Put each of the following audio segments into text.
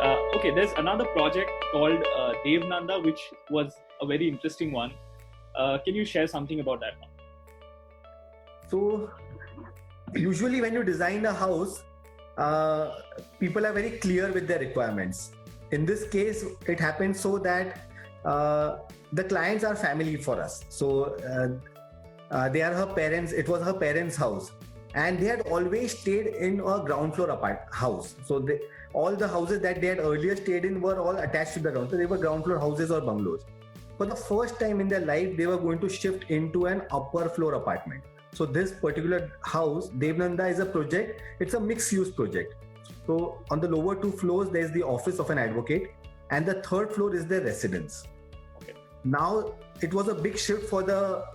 Okay, there's another project called Devnanda, which was a very interesting one. Can you share something about that one? So usually when you design a house, people are very clear with their requirements. In this case, it happened so that the clients are family for us. So they are her parents. It was her parents' house, and they had always stayed in a ground floor house. So all the houses that they had earlier stayed in were all attached to the ground. So they were ground floor houses or bungalows. For the first time in their life, they were going to shift into an upper floor apartment. So this particular house, Devnanda, is a project. It's a mixed-use project. So on the lower two floors, there's the office of an advocate, and the third floor is their residence. Okay. Now, it was a big shift for the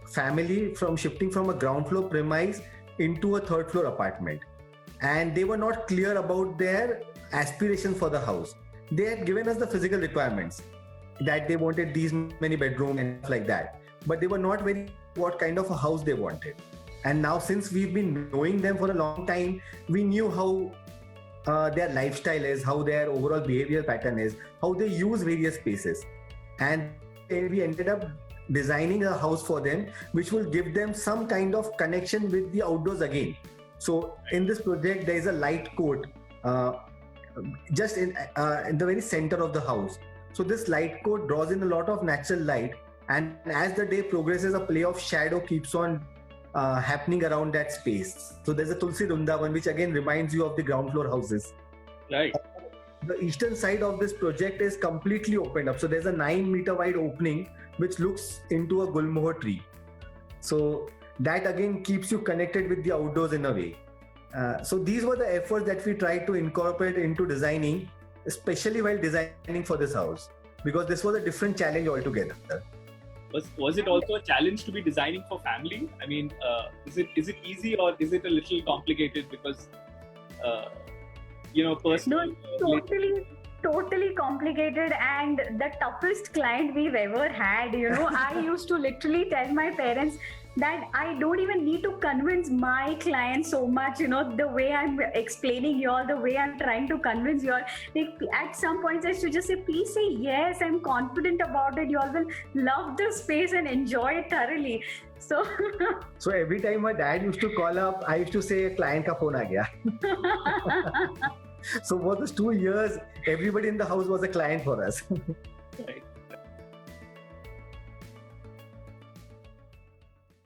family from shifting from a ground floor premise into a third floor apartment. And they were not clear about their aspirations for the house. They had given us the physical requirements that they wanted these many bedrooms and stuff like that. But they were not very what kind of a house they wanted. And now, since we've been knowing them for a long time, we knew how their lifestyle is, how their overall behavioral pattern is, how they use various spaces. And we ended up designing a house for them, which will give them some kind of connection with the outdoors again. So in this project, there is a light court just in the very center of the house. So this light court draws in a lot of natural light. And as the day progresses, a play of shadow keeps on happening around that space. So there's a Tulsi Rundavan, which again reminds you of the ground floor houses. Right. The eastern side of this project is completely opened up. So there's a 9-meter wide opening which looks into a gulmohar tree. So that again keeps you connected with the outdoors in a way. So these were the efforts that we tried to incorporate into designing, especially while designing for this house, because this was a different challenge altogether. Was it also a challenge to be designing for family? I mean, is it easy or is it a little complicated? Because personally, totally complicated, and the toughest client we've ever had. I used to literally tell my parents that I don't even need to convince my clients so much, the way I'm explaining you all, the way I'm trying to convince you all. At some points, I should just say, please say yes, I'm confident about it. You all will love the space and enjoy it thoroughly. So every time my dad used to call up, I used to say, client ka phone aa gaya. So for those 2 years, everybody in the house was a client for us. Right.